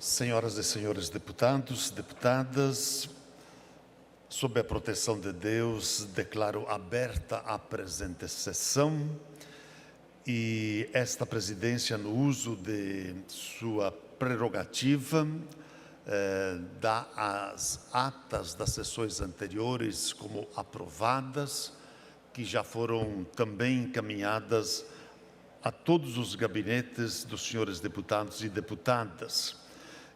Senhoras e senhores deputados, deputadas, sob a proteção de Deus, declaro aberta a presente sessão e esta presidência, no uso de sua prerrogativa, dá as atas das sessões anteriores como aprovadas, que já foram também encaminhadas a todos os gabinetes dos senhores deputados e deputadas.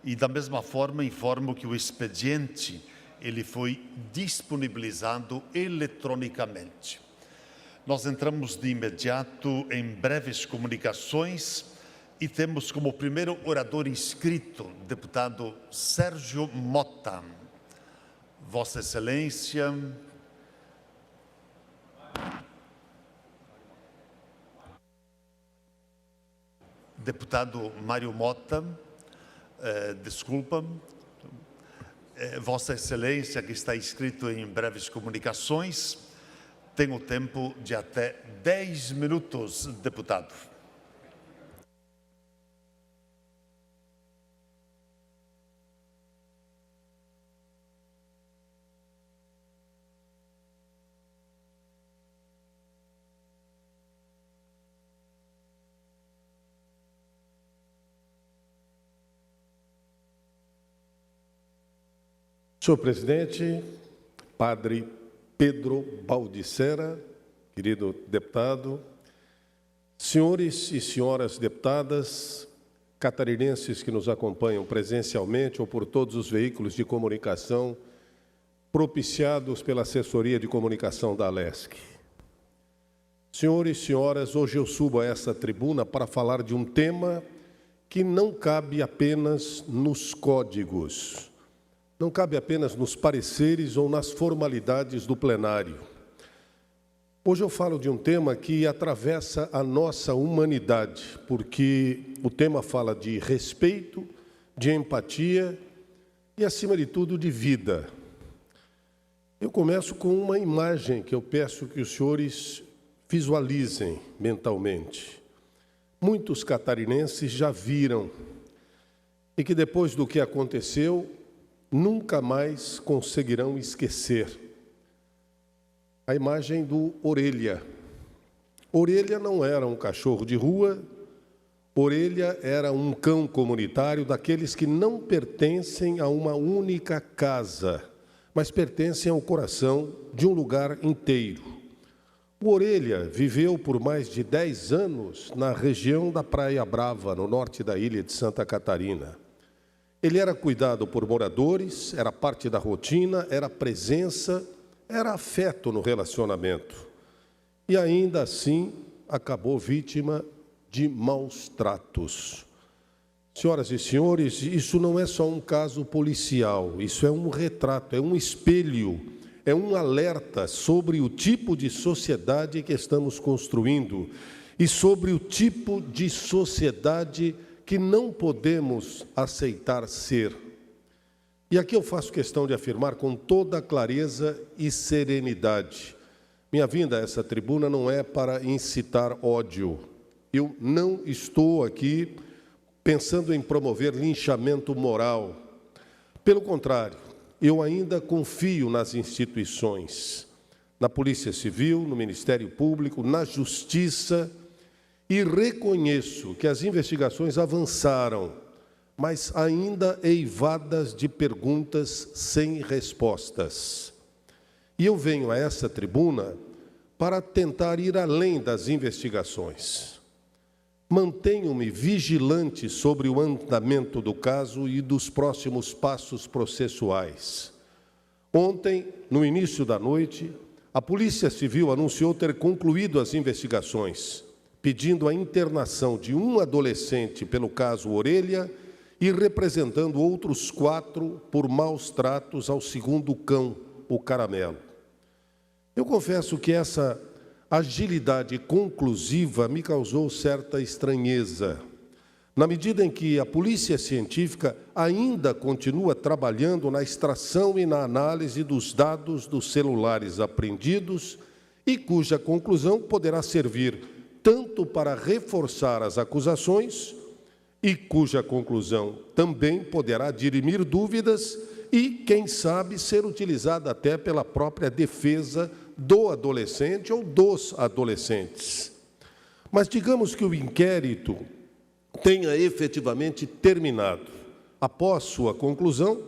E, da mesma forma, informo que o expediente ele foi disponibilizado eletronicamente. Nós entramos de imediato em breves comunicações e temos como primeiro orador inscrito o deputado Sérgio Mota. Vossa Excelência. Deputado Mário Mota. Desculpa, Vossa Excelência, que está inscrito em breves comunicações, tem o tempo de até 10 minutos, deputado. Senhor presidente, padre Pedro Baldissera, querido deputado, senhores e senhoras deputadas, catarinenses que nos acompanham presencialmente ou por todos os veículos de comunicação propiciados pela assessoria de comunicação da ALESC. Senhores e senhoras, hoje eu subo a essa tribuna para falar de um tema que não cabe apenas nos códigos, não cabe apenas nos pareceres ou nas formalidades do plenário. Hoje eu falo de um tema que atravessa a nossa humanidade, porque o tema fala de respeito, de empatia e, acima de tudo, de vida. Eu começo com uma imagem que eu peço que os senhores visualizem mentalmente. Muitos catarinenses já viram e que, depois do que aconteceu, nunca mais conseguirão esquecer. A imagem do Orelha. Orelha não era um cachorro de rua, Orelha era um cão comunitário daqueles que não pertencem a uma única casa, mas pertencem ao coração de um lugar inteiro. O Orelha viveu por mais de 10 anos na região da Praia Brava, no norte da ilha de Santa Catarina. Ele era cuidado por moradores, era parte da rotina, era presença, era afeto no relacionamento. E ainda assim acabou vítima de maus tratos. Senhoras e senhores, isso não é só um caso policial, isso é um retrato, é um espelho, é um alerta sobre o tipo de sociedade que estamos construindo e sobre o tipo de sociedade que não podemos aceitar ser. E aqui eu faço questão de afirmar com toda clareza e serenidade. Minha vinda a essa tribuna não é para incitar ódio. Eu não estou aqui pensando em promover linchamento moral. Pelo contrário, eu ainda confio nas instituições, na Polícia Civil, no Ministério Público, na Justiça, e reconheço que as investigações avançaram, mas ainda eivadas de perguntas sem respostas. E eu venho a essa tribuna para tentar ir além das investigações. Mantenho-me vigilante sobre o andamento do caso e dos próximos passos processuais. Ontem, no início da noite, a Polícia Civil anunciou ter concluído as investigações, pedindo a internação de um adolescente pelo caso Orelha e representando outros 4 por maus tratos ao segundo cão, o Caramelo. Eu confesso que essa agilidade conclusiva me causou certa estranheza, na medida em que a polícia científica ainda continua trabalhando na extração e na análise dos dados dos celulares apreendidos e cuja conclusão poderá servir tanto para reforçar as acusações e cuja conclusão também poderá dirimir dúvidas e, quem sabe, ser utilizada até pela própria defesa do adolescente ou dos adolescentes. Mas digamos que o inquérito tenha efetivamente terminado. Após sua conclusão,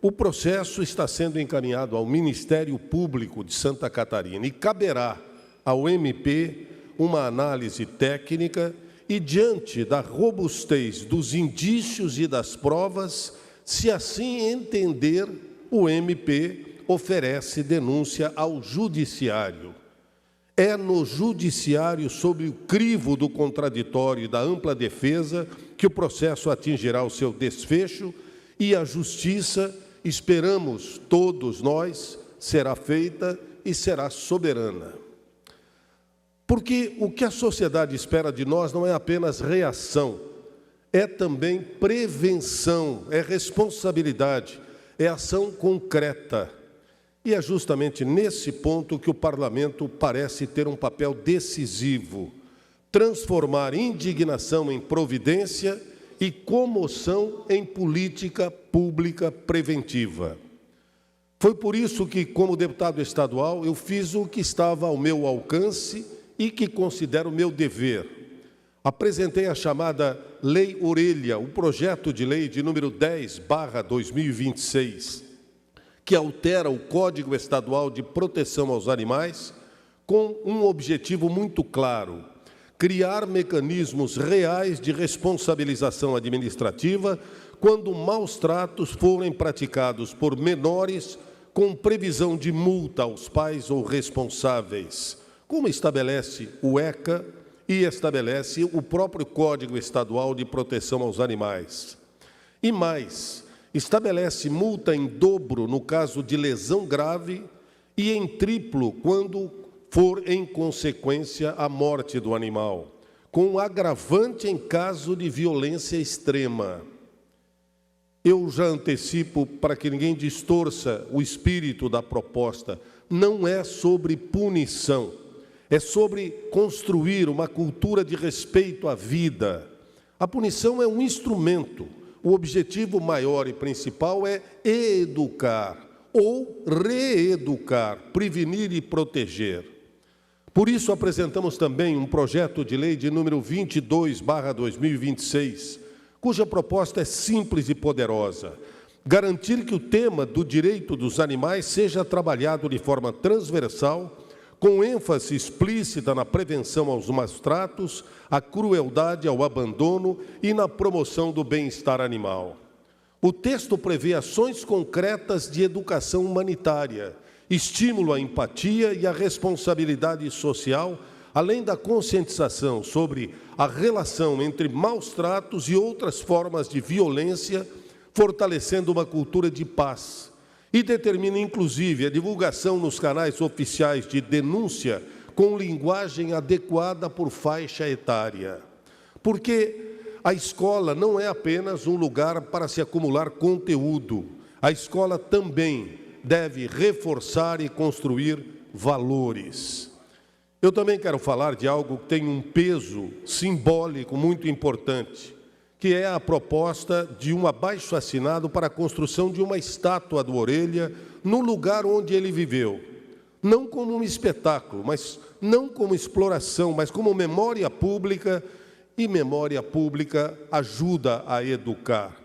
o processo está sendo encaminhado ao Ministério Público de Santa Catarina e caberá ao MP uma análise técnica e, diante da robustez dos indícios e das provas, se assim entender, o MP oferece denúncia ao Judiciário. É no Judiciário, sob o crivo do contraditório e da ampla defesa, que o processo atingirá o seu desfecho e a Justiça, esperamos todos nós, será feita e será soberana. Porque o que a sociedade espera de nós não é apenas reação, é também prevenção, é responsabilidade, é ação concreta. E é justamente nesse ponto que o Parlamento parece ter um papel decisivo, transformar indignação em providência e comoção em política pública preventiva. Foi por isso que, como deputado estadual, eu fiz o que estava ao meu alcance e que considero meu dever. Apresentei a chamada Lei Orelha, o projeto de lei de número 10/2026, que altera o Código Estadual de Proteção aos Animais com um objetivo muito claro: criar mecanismos reais de responsabilização administrativa quando maus tratos forem praticados por menores, com previsão de multa aos pais ou responsáveis, como estabelece o ECA e estabelece o próprio Código Estadual de Proteção aos Animais. E mais, estabelece multa em dobro no caso de lesão grave e em triplo quando for em consequência a morte do animal, com agravante em caso de violência extrema. Eu já antecipo, para que ninguém distorça o espírito da proposta, não é sobre punição, é sobre construir uma cultura de respeito à vida. A punição é um instrumento. O objetivo maior e principal é educar ou reeducar, prevenir e proteger. Por isso, apresentamos também um projeto de lei de número 22/2026, cuja proposta é simples e poderosa: garantir que o tema do direito dos animais seja trabalhado de forma transversal, com ênfase explícita na prevenção aos maus-tratos, à crueldade, ao abandono e na promoção do bem-estar animal. O texto prevê ações concretas de educação humanitária, estímulo à empatia e à responsabilidade social, além da conscientização sobre a relação entre maus-tratos e outras formas de violência, fortalecendo uma cultura de paz. E determina, inclusive, a divulgação nos canais oficiais de denúncia com linguagem adequada por faixa etária. Porque a escola não é apenas um lugar para se acumular conteúdo. A escola também deve reforçar e construir valores. Eu também quero falar de algo que tem um peso simbólico muito importante, que é a proposta de um abaixo-assinado para a construção de uma estátua do Orelha no lugar onde ele viveu. Não como um espetáculo, mas não como exploração, mas como memória pública, e memória pública ajuda a educar.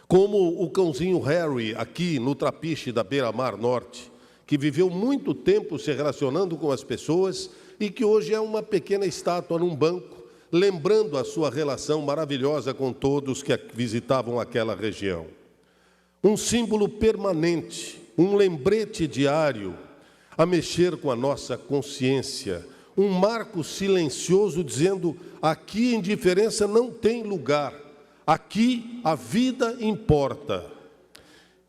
Como o cãozinho Harry, aqui no Trapiche da Beira-Mar Norte, que viveu muito tempo se relacionando com as pessoas e que hoje é uma pequena estátua num banco, lembrando a sua relação maravilhosa com todos que visitavam aquela região. Um símbolo permanente, um lembrete diário a mexer com a nossa consciência, um marco silencioso dizendo: aqui indiferença não tem lugar, aqui a vida importa.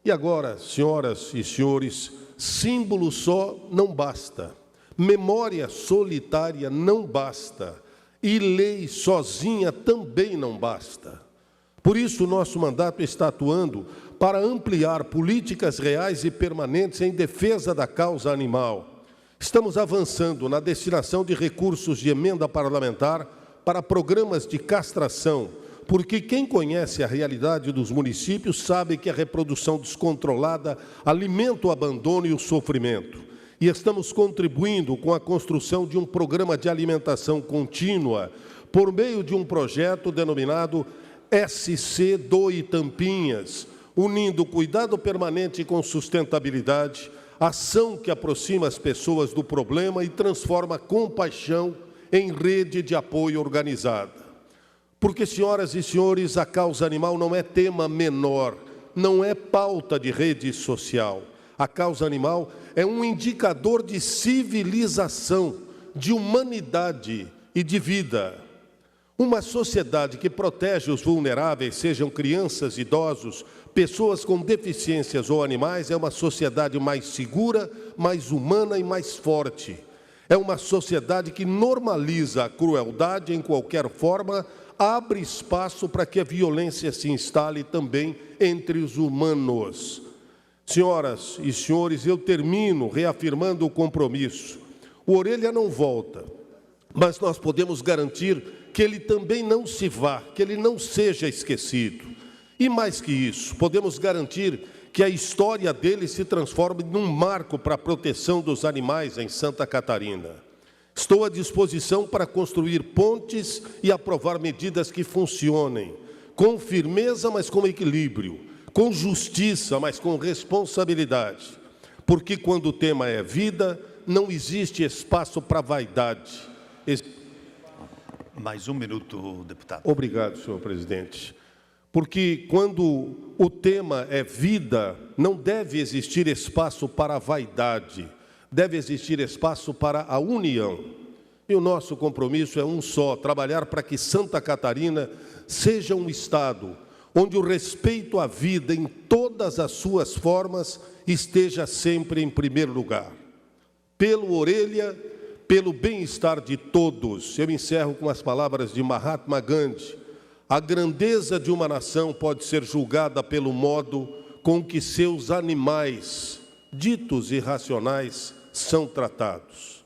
E agora, senhoras e senhores, símbolo só não basta, memória solitária não basta, e lei sozinha também não basta. Por isso, o nosso mandato está atuando para ampliar políticas reais e permanentes em defesa da causa animal. Estamos avançando na destinação de recursos de emenda parlamentar para programas de castração, porque quem conhece a realidade dos municípios sabe que a reprodução descontrolada alimenta o abandono e o sofrimento. E estamos contribuindo com a construção de um programa de alimentação contínua por meio de um projeto denominado SC Doe Tampinhas, unindo cuidado permanente com sustentabilidade, ação que aproxima as pessoas do problema e transforma compaixão em rede de apoio organizada. Porque, senhoras e senhores, a causa animal não é tema menor, não é pauta de rede social. A causa animal é um indicador de civilização, de humanidade e de vida. Uma sociedade que protege os vulneráveis, sejam crianças, idosos, pessoas com deficiências ou animais, é uma sociedade mais segura, mais humana e mais forte. É uma sociedade que normaliza a crueldade em qualquer forma, abre espaço para que a violência se instale também entre os humanos. Senhoras e senhores, eu termino reafirmando o compromisso. O Orelha não volta, mas nós podemos garantir que ele também não se vá, que ele não seja esquecido. E mais que isso, podemos garantir que a história dele se transforme num marco para a proteção dos animais em Santa Catarina. Estou à disposição para construir pontes e aprovar medidas que funcionem, com firmeza, mas com equilíbrio, com justiça, mas com responsabilidade. Porque quando o tema é vida, não existe espaço para vaidade. Mais um minuto, deputado. Obrigado, senhor presidente. Porque quando o tema é vida, não deve existir espaço para a vaidade, deve existir espaço para a união. E o nosso compromisso é um só, trabalhar para que Santa Catarina seja um estado onde o respeito à vida em todas as suas formas esteja sempre em primeiro lugar. Pelo Orelha, pelo bem-estar de todos. Eu encerro com as palavras de Mahatma Gandhi. A grandeza de uma nação pode ser julgada pelo modo com que seus animais, ditos irracionais, são tratados.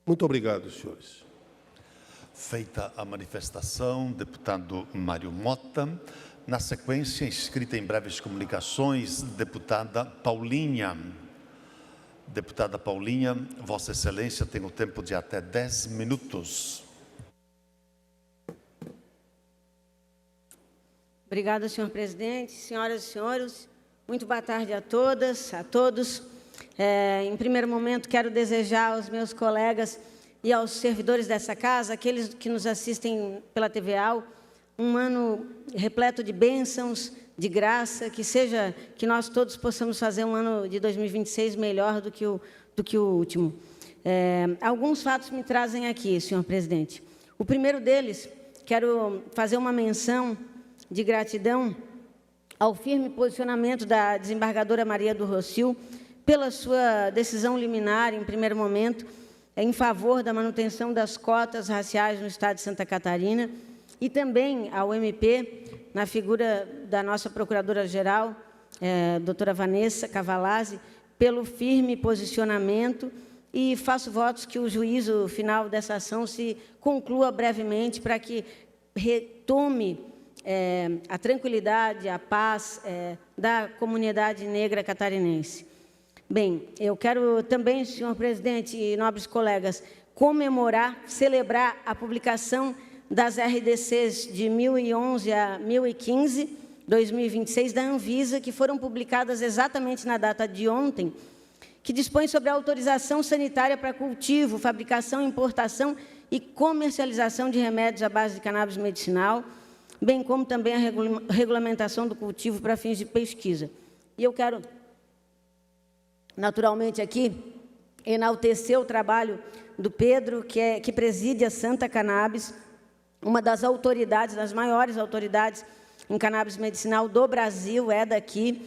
Muito obrigado, senhores. Feita a manifestação, deputado Mário Mota. Na sequência, inscrita em breves comunicações, deputada Paulinha. Deputada Paulinha, Vossa Excelência tem o tempo de até 10 minutos. Obrigada, senhor presidente. Senhoras e senhores, muito boa tarde a todas, a todos. Em primeiro momento, quero desejar aos meus colegas e aos servidores dessa casa, aqueles que nos assistem pela TVAL, um ano repleto de bênçãos, de graça, que nós todos possamos fazer um ano de 2026 melhor do que o último. Alguns fatos me trazem aqui, senhor presidente. O primeiro deles, quero fazer uma menção de gratidão ao firme posicionamento da desembargadora Maria do Rossio pela sua decisão liminar, em primeiro momento, em favor da manutenção das cotas raciais no Estado de Santa Catarina, e também ao MP, na figura da nossa Procuradora-Geral, doutora Vanessa Cavalazzi, pelo firme posicionamento, e faço votos que o juízo final dessa ação se conclua brevemente para que retome a tranquilidade, a paz da comunidade negra catarinense. Bem, eu quero também, senhor presidente e nobres colegas, comemorar, celebrar a publicação das RDCs de 1011 a 1015, 2026, da Anvisa, que foram publicadas exatamente na data de ontem, que dispõe sobre a autorização sanitária para cultivo, fabricação, importação e comercialização de remédios à base de cannabis medicinal, bem como também a regulamentação do cultivo para fins de pesquisa. E eu quero, naturalmente, aqui, enaltecer o trabalho do Pedro, que preside a Santa Cannabis, uma das autoridades, das maiores autoridades em cannabis medicinal do Brasil, é daqui.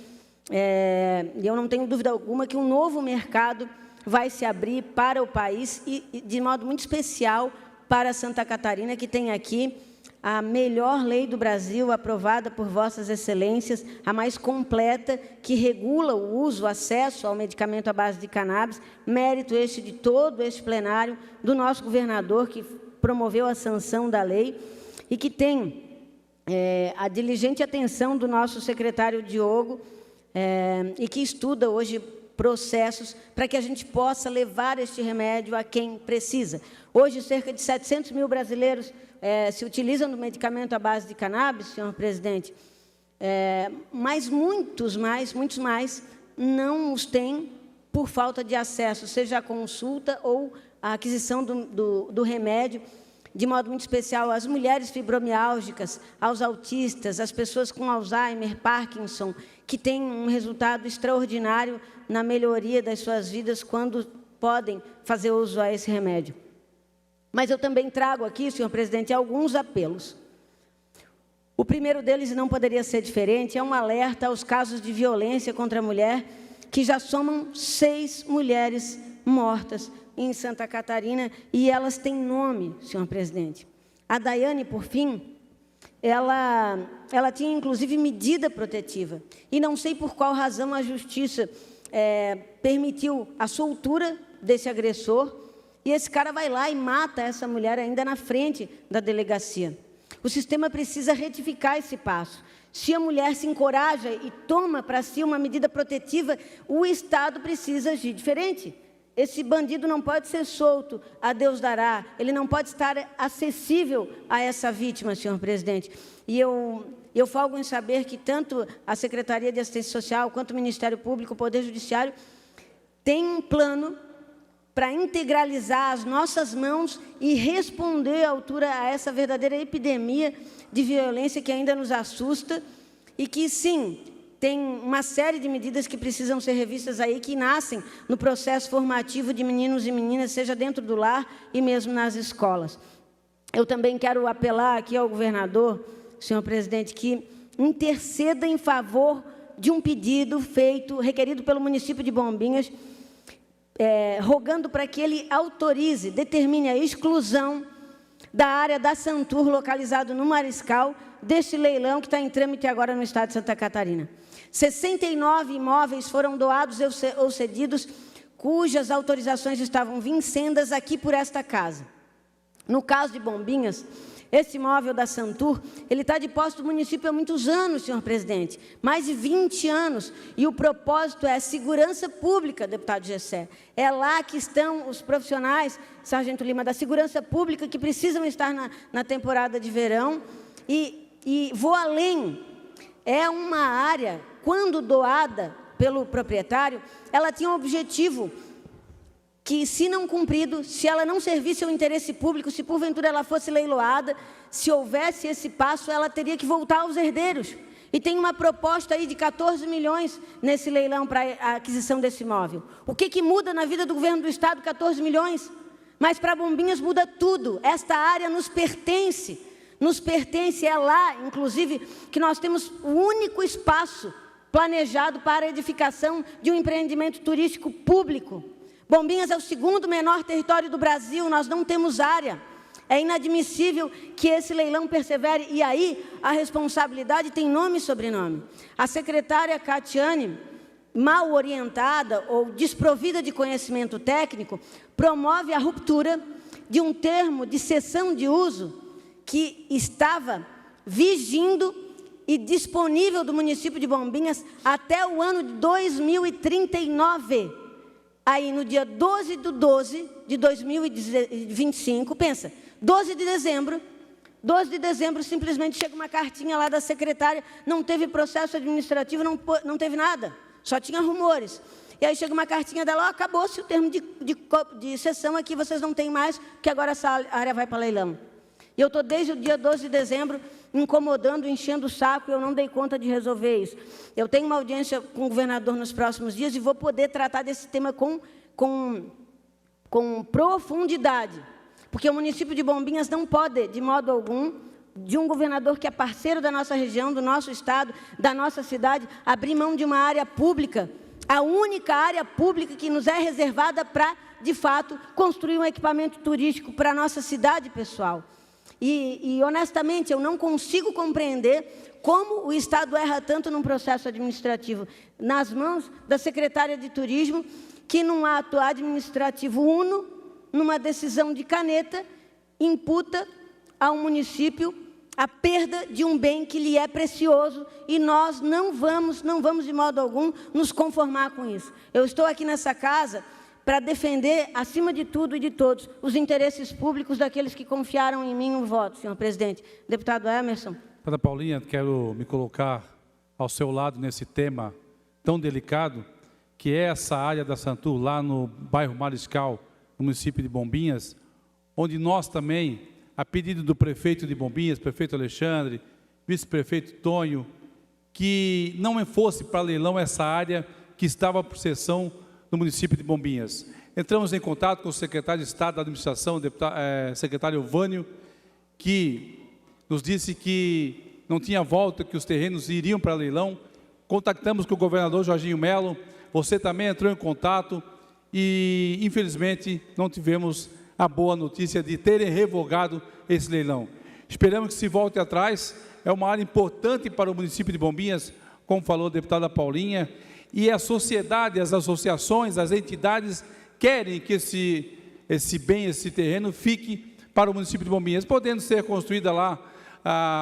E eu não tenho dúvida alguma que um novo mercado vai se abrir para o país e de modo muito especial, para Santa Catarina, que tem aqui a melhor lei do Brasil, aprovada por Vossas Excelências, a mais completa, que regula o uso, o acesso ao medicamento à base de cannabis, mérito este de todo este plenário, do nosso governador, que promoveu a sanção da lei, e que tem a diligente atenção do nosso secretário Diogo, e que estuda hoje processos para que a gente possa levar este remédio a quem precisa. Hoje, cerca de 700 mil brasileiros se utilizam do medicamento à base de cannabis, senhor presidente, mas muitos mais não os têm por falta de acesso, seja à consulta ou à aquisição do remédio, de modo muito especial às mulheres fibromiálgicas, aos autistas, às pessoas com Alzheimer, Parkinson, que têm um resultado extraordinário na melhoria das suas vidas quando podem fazer uso a esse remédio. Mas eu também trago aqui, senhor presidente, alguns apelos. O primeiro deles, e não poderia ser diferente, é um alerta aos casos de violência contra a mulher, que já somam 6 mulheres mortas em Santa Catarina, e elas têm nome, senhor presidente. A Daiane, por fim, ela tinha, inclusive, medida protetiva. E não sei por qual razão a Justiça permitiu a soltura desse agressor, e esse cara vai lá e mata essa mulher ainda na frente da delegacia. O sistema precisa retificar esse passo. Se a mulher se encoraja e toma para si uma medida protetiva, o Estado precisa agir diferente. Esse bandido não pode ser solto, a Deus dará. Ele não pode estar acessível a essa vítima, senhor presidente. E eu folgo em saber que tanto a Secretaria de Assistência Social, quanto o Ministério Público, o Poder Judiciário, tem um plano para integralizar as nossas mãos e responder à altura a essa verdadeira epidemia de violência que ainda nos assusta e que, sim, tem uma série de medidas que precisam ser revistas aí, que nascem no processo formativo de meninos e meninas, seja dentro do lar e mesmo nas escolas. Eu também quero apelar aqui ao governador, senhor presidente, que interceda em favor de um pedido requerido pelo município de Bombinhas, rogando para que ele autorize, determine a exclusão da área da Santur, localizado no Mariscal, deste leilão que está em trâmite agora no estado de Santa Catarina. 69 imóveis foram doados ou cedidos, cujas autorizações estavam vincendas aqui por esta casa. No caso de Bombinhas, esse imóvel da Santur, ele está de posse do município há muitos anos, senhor presidente, mais de 20 anos, e o propósito é a segurança pública, deputado Gessé. É lá que estão os profissionais, sargento Lima, da segurança pública, que precisam estar na temporada de verão, e vou além, é uma área, quando doada pelo proprietário, ela tinha um objetivo que, se não cumprido, se ela não servisse ao interesse público, se porventura ela fosse leiloada, se houvesse esse passo, ela teria que voltar aos herdeiros. E tem uma proposta aí de 14 milhões nesse leilão para a aquisição desse imóvel. O que muda na vida do governo do Estado 14 milhões? Mas para Bombinhas muda tudo. Esta área nos pertence, é lá, inclusive, que nós temos o único espaço planejado para a edificação de um empreendimento turístico público. Bombinhas é o segundo menor território do Brasil, nós não temos área. É inadmissível que esse leilão persevere, e aí a responsabilidade tem nome e sobrenome. A secretária Catiane, mal orientada ou desprovida de conhecimento técnico, promove a ruptura de um termo de cessão de uso que estava vigindo e disponível do município de Bombinhas até o ano de 2039. Aí, no dia 12 de 12 de 2025, pensa, 12 de dezembro, simplesmente chega uma cartinha lá da secretária, não teve processo administrativo, não teve nada, só tinha rumores. E aí chega uma cartinha dela, acabou-se o termo de cessão aqui, vocês não têm mais, porque agora essa área vai para leilão. E eu estou desde o dia 12 de dezembro incomodando, enchendo o saco, e eu não dei conta de resolver isso. Eu tenho uma audiência com o governador nos próximos dias e vou poder tratar desse tema com profundidade, porque o município de Bombinhas não pode, de modo algum, de um governador que é parceiro da nossa região, do nosso estado, da nossa cidade, abrir mão de uma área pública, a única área pública que nos é reservada para, de fato, construir um equipamento turístico para a nossa cidade, pessoal. E, honestamente, eu não consigo compreender como o Estado erra tanto num processo administrativo nas mãos da secretária de Turismo, que num ato administrativo uno, numa decisão de caneta, imputa a um município a perda de um bem que lhe é precioso e nós não vamos de modo algum nos conformar com isso. Eu estou aqui nessa casa para defender, acima de tudo e de todos, os interesses públicos daqueles que confiaram em mim um voto, senhor presidente. Deputado Emerson. Deputada Paulinha, quero me colocar ao seu lado nesse tema tão delicado, que é essa área da Santur, lá no bairro Mariscal, no município de Bombinhas, onde nós também, a pedido do prefeito de Bombinhas, prefeito Alexandre, vice-prefeito Tonho, que não fosse para leilão essa área que estava por cessão no município de Bombinhas. Entramos em contato com o secretário de Estado da Administração, secretário Vânio, que nos disse que não tinha volta, que os terrenos iriam para leilão. Contactamos com o governador Jorginho Melo, você também entrou em contato e, infelizmente, não tivemos a boa notícia de terem revogado esse leilão. Esperamos que se volte atrás, é uma área importante para o município de Bombinhas, como falou a deputada Paulinha, e a sociedade, as associações, as entidades querem que esse bem, esse terreno fique para o município de Bombinhas, podendo ser construída lá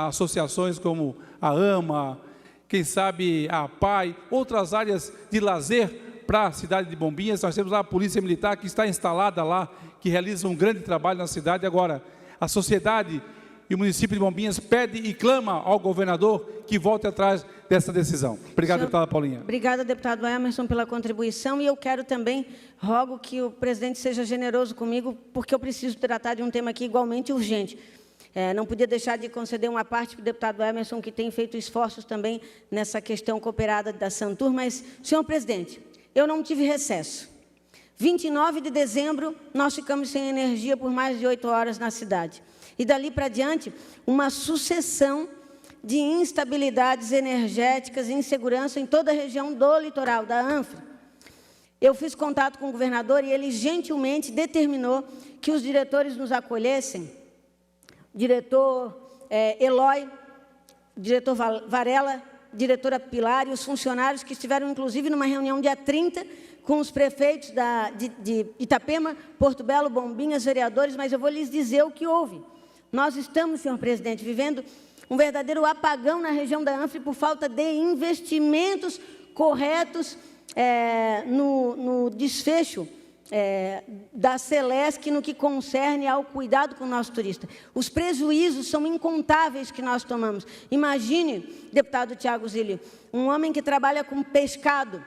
associações como a AMA, quem sabe a PAI, outras áreas de lazer para a cidade de Bombinhas. Nós temos lá a Polícia Militar que está instalada lá, que realiza um grande trabalho na cidade. Agora, a sociedade e o município de Bombinhas pede e clama ao governador que volte atrás dessa decisão. Obrigado, deputada Paulinha. Obrigada, deputado Emerson, pela contribuição. E eu quero também, rogo que o presidente seja generoso comigo, porque eu preciso tratar de um tema aqui igualmente urgente. Não podia deixar de conceder uma parte para o deputado Emerson, que tem feito esforços também nessa questão cooperada da Santur. Mas, senhor presidente, eu não tive recesso. 29 de dezembro, nós ficamos sem energia por mais de 8 horas na cidade. E dali para diante, uma sucessão de instabilidades energéticas e insegurança em toda a região do litoral, da ANFRE. Eu fiz contato com o governador e ele gentilmente determinou que os diretores nos acolhessem, diretor Eloy, diretor Varela, diretora Pilar e os funcionários que estiveram, inclusive, numa reunião dia 30, com os prefeitos de Itapema, Porto Belo, Bombinhas, vereadores, mas eu vou lhes dizer o que houve. Nós estamos, senhor presidente, vivendo um verdadeiro apagão na região da ANFRE por falta de investimentos corretos no desfecho da Celesc no que concerne ao cuidado com o nosso turista. Os prejuízos são incontáveis que nós tomamos. Imagine, deputado Tiago Zilli, um homem que trabalha com pescado,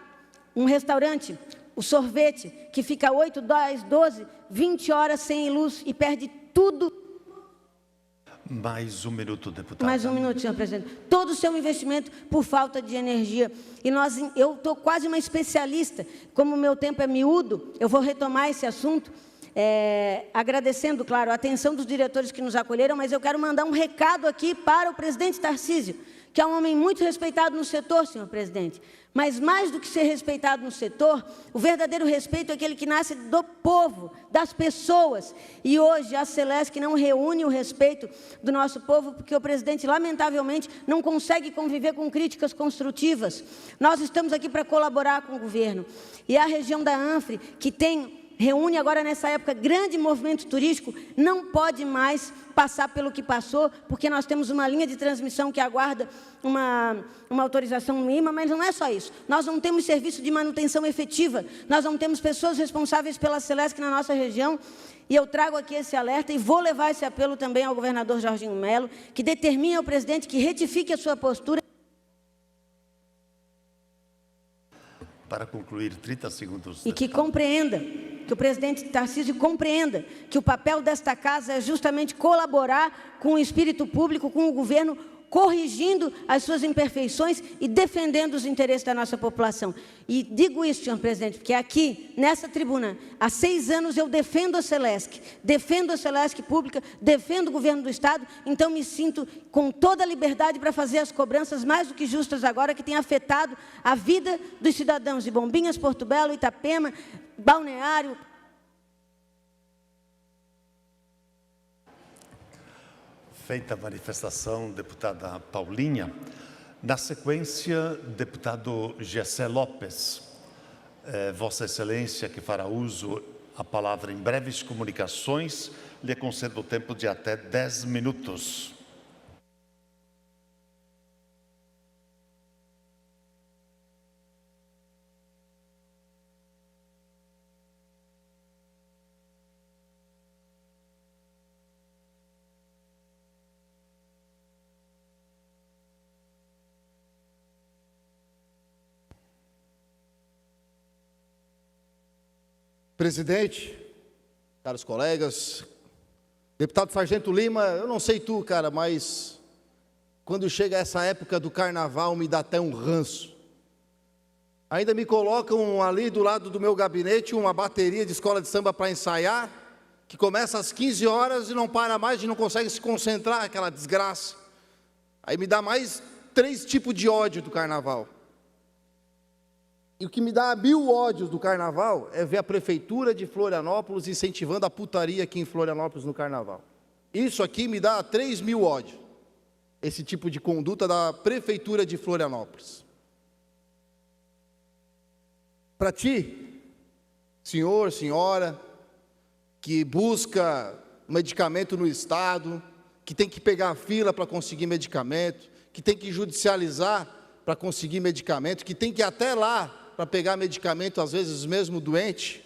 um restaurante, o sorvete, que fica 8, 10, 12, 20 horas sem luz e perde tudo. Mais um minuto, deputada. Mais um minuto, senhor presidente. Todo o seu investimento por falta de energia. E eu estou quase uma especialista. Como o meu tempo é miúdo, eu vou retomar esse assunto, agradecendo, claro, a atenção dos diretores que nos acolheram, mas eu quero mandar um recado aqui para o presidente Tarcísio, que é um homem muito respeitado no setor, senhor presidente. Mas, mais do que ser respeitado no setor, o verdadeiro respeito é aquele que nasce do povo, das pessoas. E hoje a Celesc não reúne o respeito do nosso povo, porque o presidente, lamentavelmente, não consegue conviver com críticas construtivas. Nós estamos aqui para colaborar com o governo. E a região da ANFRE, que reúne agora nessa época grande movimento turístico, não pode mais passar pelo que passou, porque nós temos uma linha de transmissão que aguarda uma autorização no IMA, mas não é só isso. Nós não temos serviço de manutenção efetiva, nós não temos pessoas responsáveis pela Celesc na nossa região, e eu trago aqui esse alerta e vou levar esse apelo também ao governador Jorginho Melo, que determine ao presidente que retifique a sua postura. Para concluir, 30 segundos. E que compreenda, que o presidente Tarcísio compreenda que o papel desta casa é justamente colaborar com o espírito público, com o governo, corrigindo as suas imperfeições e defendendo os interesses da nossa população. E digo isso, senhor presidente, porque aqui, nessa tribuna, há 6 anos eu defendo a Celesc pública, defendo o governo do Estado, então me sinto com toda a liberdade para fazer as cobranças mais do que justas agora, que tem afetado a vida dos cidadãos de Bombinhas, Porto Belo, Itapema, Balneário. Feita a manifestação, deputada Paulinha. Na sequência, deputado Gessé Lopes. Vossa Excelência, que fará uso a palavra em breves comunicações, lhe concedo o tempo de até 10 minutos. Presidente, caros colegas, deputado Sargento Lima, eu não sei tu, cara, mas quando chega essa época do carnaval me dá até um ranço. Ainda me colocam ali do lado do meu gabinete uma bateria de escola de samba para ensaiar, que começa às 15 horas e não para mais, e não consegue se concentrar, aquela desgraça. Aí me dá mais 3 tipos de ódio do carnaval. E o que me dá 1000 ódios do carnaval é ver a prefeitura de Florianópolis incentivando a putaria aqui em Florianópolis no carnaval. Isso aqui me dá 3000 ódios, esse tipo de conduta da prefeitura de Florianópolis. Para ti, senhor, senhora, que busca medicamento no estado, que tem que pegar a fila para conseguir medicamento, que tem que judicializar para conseguir medicamento, que tem que ir até lá para pegar medicamento, às vezes mesmo doente,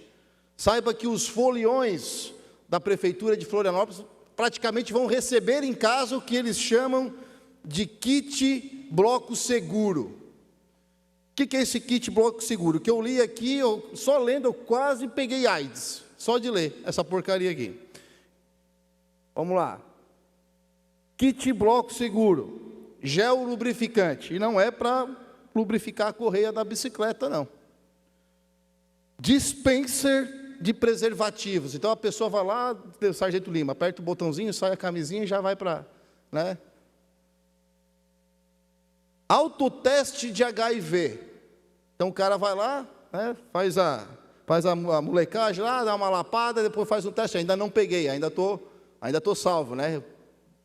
saiba que os foliões da Prefeitura de Florianópolis praticamente vão receber em casa o que eles chamam de kit bloco seguro. O que é esse kit bloco seguro? O que eu li aqui, só lendo, eu quase peguei AIDS, só de ler essa porcaria aqui. Vamos lá. Kit bloco seguro, gel lubrificante, e não é para lubrificar a correia da bicicleta, não. Dispenser de preservativos. Então a pessoa vai lá, Sargento Lima, aperta o botãozinho, sai a camisinha e já vai para, né? Autoteste de HIV. Então o cara vai lá, né, faz a molecagem lá, dá uma lapada, depois faz um teste. Ainda não peguei, ainda tô salvo, né?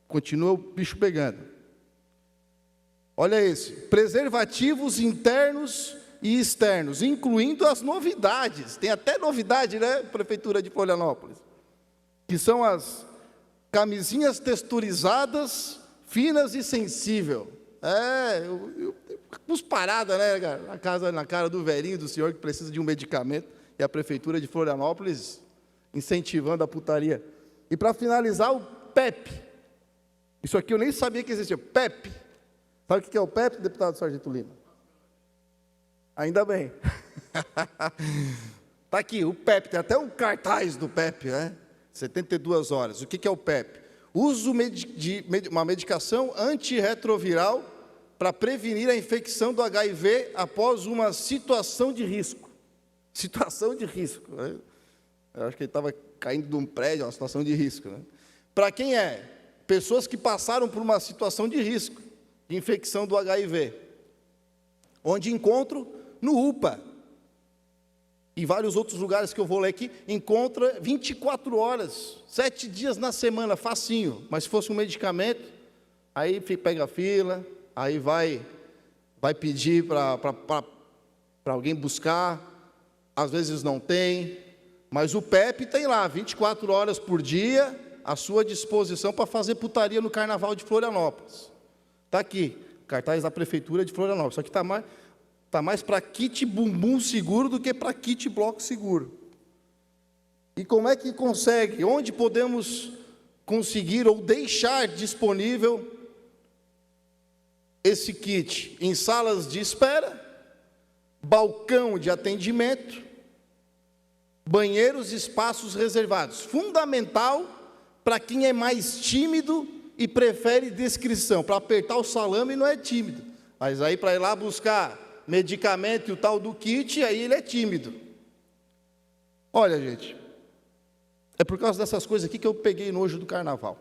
Continua o bicho pegando. Olha esse, preservativos internos e externos, incluindo as novidades. Tem até novidade, né, Prefeitura de Florianópolis? Que são as camisinhas texturizadas, finas e sensível. Eu pus parada, né, cara, na cara do velhinho, do senhor que precisa de um medicamento, e a Prefeitura de Florianópolis incentivando a putaria. E para finalizar, o PEP. Isso aqui eu nem sabia que existia, PEP. Sabe o que é o PEP, deputado Sargento Lima? Ainda bem. Está aqui, o PEP, tem até um cartaz do PEP, né? 72 horas. O que é o PEP? Uso de uma medicação antirretroviral para prevenir a infecção do HIV após uma situação de risco. Situação de risco. Né? Eu acho que ele estava caindo de um prédio, uma situação de risco. Né? Para quem é? Pessoas que passaram por uma situação de risco, de infecção do HIV. Onde encontro? No UPA. E vários outros lugares que eu vou ler aqui, encontra 24 horas, 7 dias na semana, facinho. Mas se fosse um medicamento, aí pega a fila, aí vai pedir para alguém buscar, às vezes não tem, mas o PEP tem lá, 24 horas por dia, à sua disposição para fazer putaria no Carnaval de Florianópolis. Está aqui, cartaz da Prefeitura de Florianópolis, só que está mais para kit bumbum seguro do que para kit bloco seguro. E como é que consegue? Onde podemos conseguir ou deixar disponível esse kit? Em salas de espera, balcão de atendimento, banheiros e espaços reservados. Fundamental para quem é mais tímido e prefere descrição. Para apertar o salame não é tímido, mas aí para ir lá buscar medicamento e o tal do kit, aí ele é tímido. Olha, gente, é por causa dessas coisas aqui que eu peguei nojo do carnaval.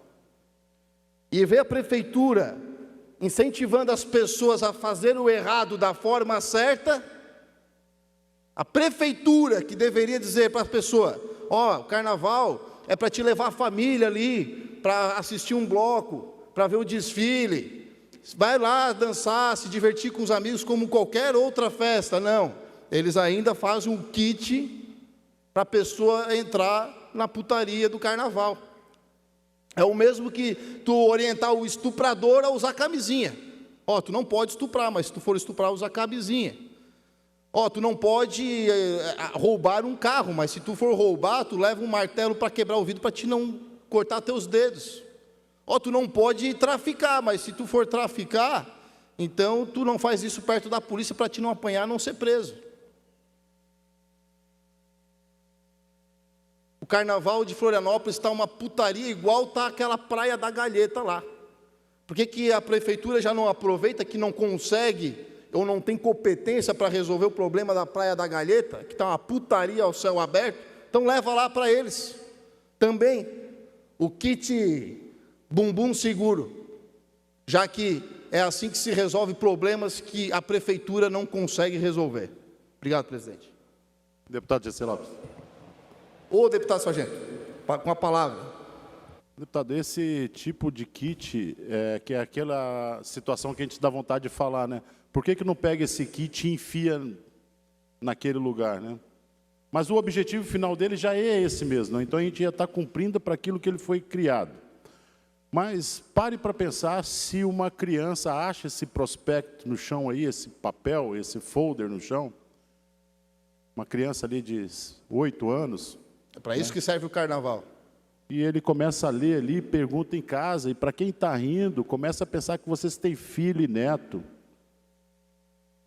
E ver a prefeitura incentivando as pessoas a fazer o errado da forma certa, a prefeitura que deveria dizer para a pessoa, o carnaval é para te levar a família ali, para assistir um bloco, para ver o desfile, vai lá dançar, se divertir com os amigos como qualquer outra festa. Não, eles ainda fazem um kit para a pessoa entrar na putaria do carnaval. É o mesmo que tu orientar o estuprador a usar camisinha. Tu não pode estuprar, mas se tu for estuprar, usa camisinha. Tu não pode roubar um carro, mas se tu for roubar, tu leva um martelo para quebrar o vidro para te não cortar teus dedos. Tu não pode traficar, mas se tu for traficar, então tu não faz isso perto da polícia para te não apanhar, não ser preso. O carnaval de Florianópolis está uma putaria igual está aquela Praia da Galheta lá. Por que a prefeitura já não aproveita, que não consegue ou não tem competência para resolver o problema da Praia da Galheta, que está uma putaria ao céu aberto? Então leva lá para eles. Também o kit bumbum seguro, já que é assim que se resolve problemas que a prefeitura não consegue resolver. Obrigado, presidente. Deputado Gessé Lopes. Ô, deputado Sargento, com a palavra. Deputado, esse tipo de kit, que é aquela situação que a gente dá vontade de falar, né? Por que não pega esse kit e enfia naquele lugar, né? Mas o objetivo final dele já é esse mesmo, né? Então a gente já está cumprindo para aquilo que ele foi criado. Mas pare para pensar se uma criança acha esse prospecto no chão aí, esse papel, esse folder no chão, uma criança ali de 8 anos. É para isso que serve o carnaval. E ele começa a ler ali, pergunta em casa, e para quem está rindo, começa a pensar que vocês têm filho e neto.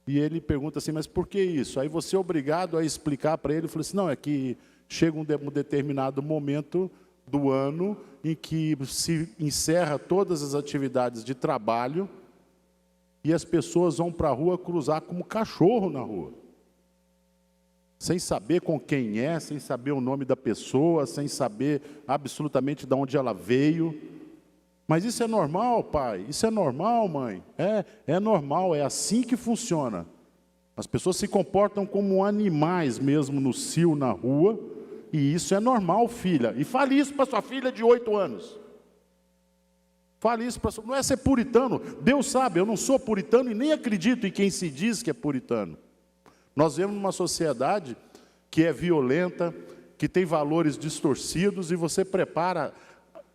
E ele pergunta assim, mas por que isso? Aí você é obrigado a explicar para ele, fala assim, não, é que chega um determinado momento do ano em que se encerra todas as atividades de trabalho e as pessoas vão para a rua cruzar como cachorro na rua. Sem saber com quem é, sem saber o nome da pessoa, sem saber absolutamente de onde ela veio. Mas isso é normal, pai? Isso é normal, mãe? É normal, é assim que funciona. As pessoas se comportam como animais mesmo no cio, na rua, e isso é normal, filha. E fale isso para sua filha de 8 anos. Fale isso para sua... Não é ser puritano. Deus sabe, eu não sou puritano e nem acredito em quem se diz que é puritano. Nós vivemos numa sociedade que é violenta, que tem valores distorcidos, e você prepara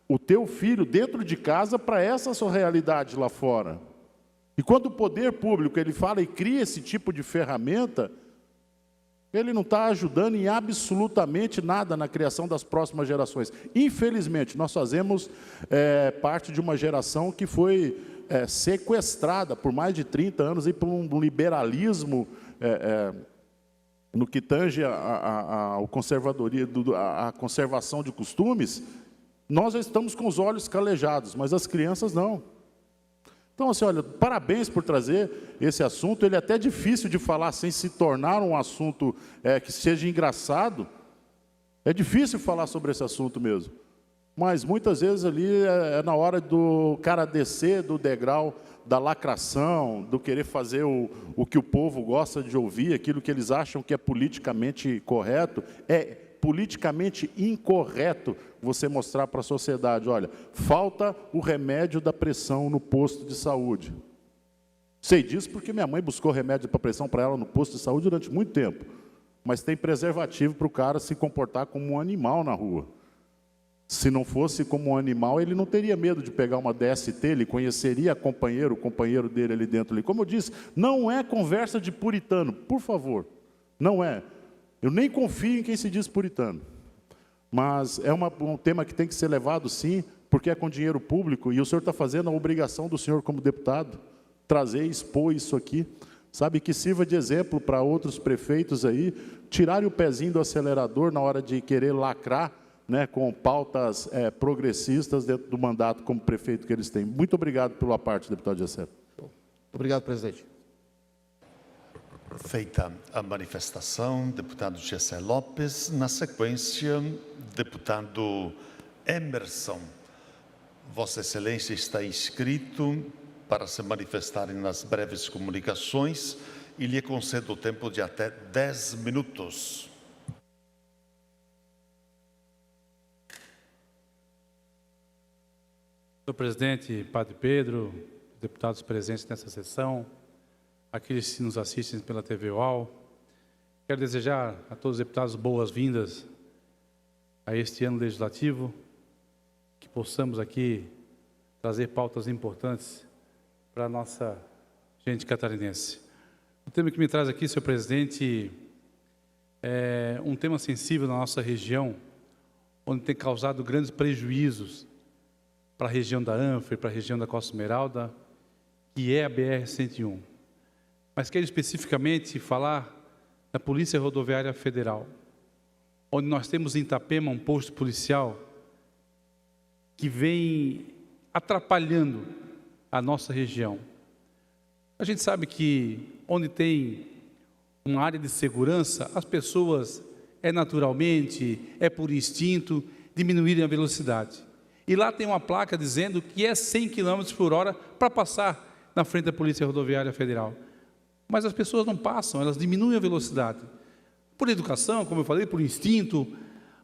o teu filho dentro de casa para essa sua realidade lá fora. E quando o poder público ele fala e cria esse tipo de ferramenta, ele não está ajudando em absolutamente nada na criação das próximas gerações. Infelizmente, nós fazemos parte de uma geração que foi sequestrada por mais de 30 anos e por um liberalismo no que tange ao conservadorismo, a conservação de costumes. Nós já estamos com os olhos calejados, mas as crianças não. Então, assim, olha, parabéns por trazer esse assunto. Ele é até difícil de falar sem se tornar um assunto que seja engraçado. É difícil falar sobre esse assunto mesmo. Mas muitas vezes ali é na hora do cara descer do degrau da lacração, do querer fazer o que o povo gosta de ouvir, aquilo que eles acham que é politicamente correto. É politicamente incorreto você mostrar para a sociedade, olha, falta o remédio da pressão no posto de saúde. Sei disso porque minha mãe buscou remédio para pressão para ela no posto de saúde durante muito tempo. Mas tem preservativo para o cara se comportar como um animal na rua. Se não fosse como um animal, ele não teria medo de pegar uma DST, ele conheceria o companheiro dele ali dentro. Ali. Como eu disse, não é conversa de puritano, por favor, não é. Eu nem confio em quem se diz puritano. Mas é um tema que tem que ser levado, sim, porque é com dinheiro público, e o senhor está fazendo a obrigação do senhor como deputado, trazer e expor isso aqui, sabe, que sirva de exemplo para outros prefeitos aí, tirarem o pezinho do acelerador na hora de querer lacrar, né, com pautas progressistas dentro do mandato como prefeito que eles têm. Muito obrigado pela parte, deputado Gessé. Obrigado, presidente. Feita a manifestação, deputado Gessé Lopes. Na sequência, deputado Emerson. Vossa Excelência está inscrito para se manifestarem nas breves comunicações e lhe concedo o tempo de até 10 minutos. Senhor presidente, Padre Pedro, deputados presentes nessa sessão, aqueles que nos assistem pela TV UAU, quero desejar a todos os deputados boas-vindas a este ano legislativo, que possamos aqui trazer pautas importantes para a nossa gente catarinense. O tema que me traz aqui, senhor presidente, é um tema sensível na nossa região, onde tem causado grandes prejuízos para a região da Anfer, para a região da Costa Esmeralda, que é a BR-101. Mas quero especificamente falar da Polícia Rodoviária Federal. onde nós temos em Itapema um posto policial que vem atrapalhando a nossa região. A gente sabe que onde tem uma área de segurança, as pessoas naturalmente, por instinto, diminuírem a velocidade. E lá tem uma placa dizendo que é 100 km por hora para passar na frente da Polícia Rodoviária Federal. Mas as pessoas não passam, elas diminuem a velocidade. Por educação, como eu falei, por instinto,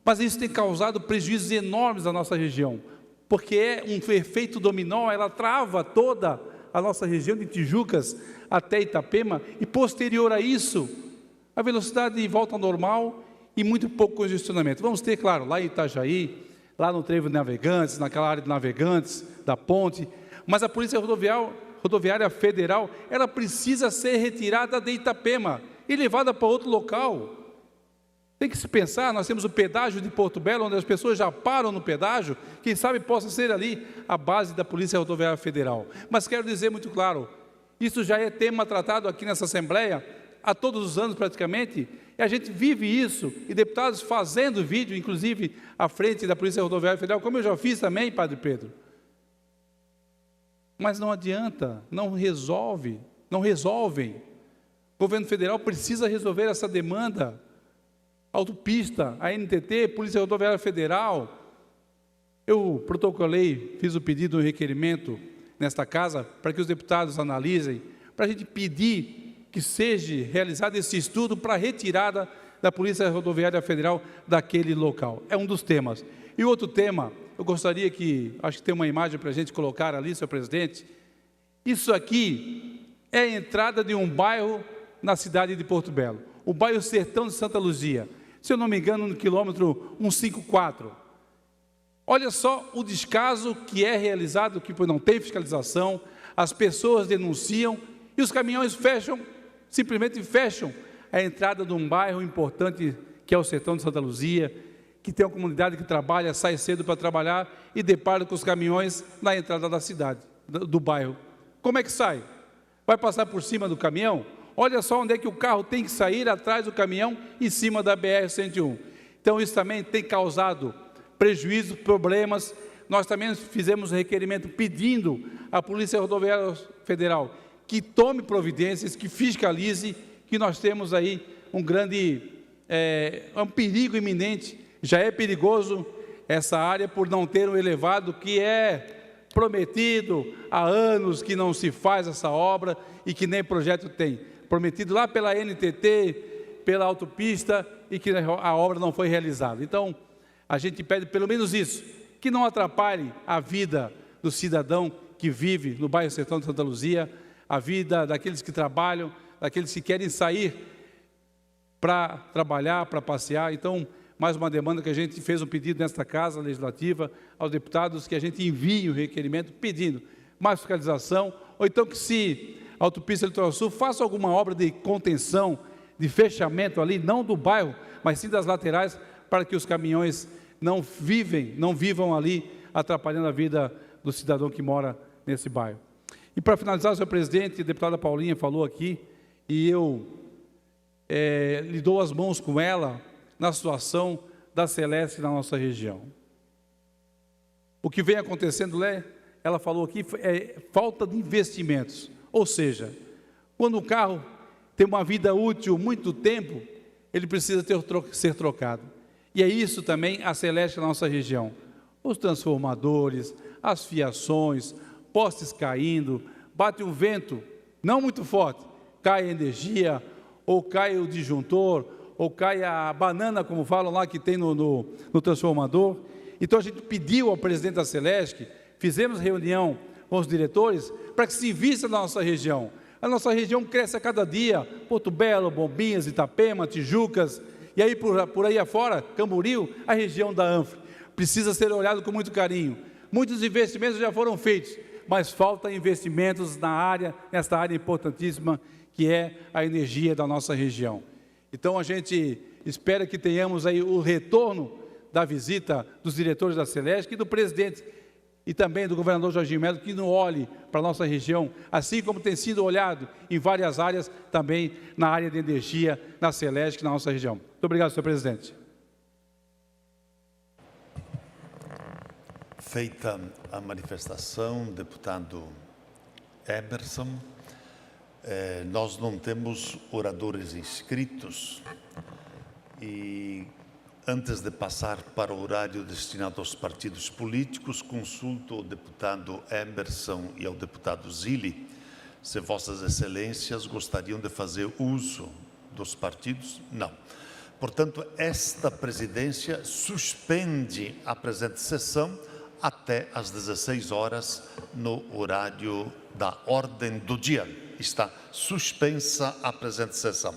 mas isso tem causado prejuízos enormes à nossa região, porque é um efeito dominó, ela trava toda a nossa região de Tijucas até Itapema, e posterior a isso, a velocidade volta ao normal e muito pouco congestionamento. Vamos ter, claro, lá em Itajaí, lá no Trevo de Navegantes, naquela área de Navegantes, da ponte, mas a Polícia Rodoviária Federal, ela precisa ser retirada de Itapema e levada para outro local. Tem que se pensar, nós temos o pedágio de Porto Belo, onde as pessoas já param no pedágio, quem sabe possa ser ali a base da Polícia Rodoviária Federal. Mas quero dizer muito claro, isso já é tema tratado aqui nessa Assembleia, há todos os anos praticamente, e a gente vive isso, e deputados fazendo vídeo, inclusive à frente da Polícia Rodoviária Federal, como eu já fiz também, Padre Pedro. Mas não adianta, não resolvem. O governo federal precisa resolver essa demanda. Autopista, a NTT, Polícia Rodoviária Federal. Eu protocolei, fiz o pedido, um requerimento nesta casa, para que os deputados analisem, para a gente pedir que seja realizado esse estudo para a retirada da Polícia Rodoviária Federal daquele local. É um dos temas. E outro tema, eu gostaria que, acho que tem uma imagem para a gente colocar ali, senhor presidente. Isso aqui é a entrada de um bairro na cidade de Porto Belo, o bairro Sertão de Santa Luzia, se eu não me engano, no quilômetro 154. Olha só o descaso que é realizado, que não tem fiscalização, as pessoas denunciam e os caminhões simplesmente fecham a entrada de um bairro importante que é o Sertão de Santa Luzia, que tem uma comunidade que trabalha, sai cedo para trabalhar e depara com os caminhões na entrada da cidade, do bairro. Como é que sai? Vai passar por cima do caminhão? Olha só onde é que o carro tem que sair, atrás do caminhão, em cima da BR-101. Então, isso também tem causado prejuízos, problemas. Nós também fizemos um requerimento pedindo à Polícia Rodoviária Federal que tome providências, que fiscalize, que nós temos aí um perigo iminente. Já é perigoso essa área por não ter um elevado que é prometido há anos que não se faz essa obra e que nem projeto tem. Prometido lá pela NTT, pela autopista, e que a obra não foi realizada. Então, a gente pede pelo menos isso, que não atrapalhe a vida do cidadão que vive no bairro Sertão de Santa Luzia, a vida daqueles que trabalham, daqueles que querem sair para trabalhar, para passear. Então, mais uma demanda que a gente fez um pedido nesta Casa Legislativa aos deputados, que a gente envie o requerimento pedindo mais fiscalização, ou então que se a autopista Litoral Sul faça alguma obra de contenção, de fechamento ali, não do bairro, mas sim das laterais, para que os caminhões não vivam ali, atrapalhando a vida do cidadão que mora nesse bairro. E para finalizar, senhor presidente, a deputada Paulinha falou aqui, e eu lhe dou as mãos com ela na situação da Celesc na nossa região. O que vem acontecendo, ela falou aqui, é falta de investimentos. Ou seja, quando o carro tem uma vida útil muito tempo, ele precisa ser trocado. E é isso também a Celesc na nossa região. Os transformadores, as fiações, postes caindo, bate um vento, não muito forte, cai a energia, ou cai o disjuntor, ou cai a banana, como falam lá, que tem no transformador. Então a gente pediu ao presidente da Celesc, fizemos reunião com os diretores, para que se invista na nossa região. A nossa região cresce a cada dia, Porto Belo, Bombinhas, Itapema, Tijucas, e aí por aí afora, Camboriú, a região da Anfre. Precisa ser olhado com muito carinho. Muitos investimentos já foram feitos, mas falta investimentos nesta área importantíssima, que é a energia da nossa região. Então a gente espera que tenhamos aí o retorno da visita dos diretores da Celesc e do presidente, e também do governador Jorginho Melo, que não olhe para a nossa região, assim como tem sido olhado em várias áreas, também na área de energia, na Celesc, na nossa região. Muito obrigado, senhor presidente. Feita a manifestação, deputado Emerson, nós não temos oradores inscritos e, antes de passar para o horário destinado aos partidos políticos, consulto o deputado Emerson e ao deputado Zilli se Vossas Excelências gostariam de fazer uso dos partidos. Não. Portanto, esta presidência suspende a presente sessão até às 16 horas, no horário da ordem do dia. Está suspensa a presente sessão.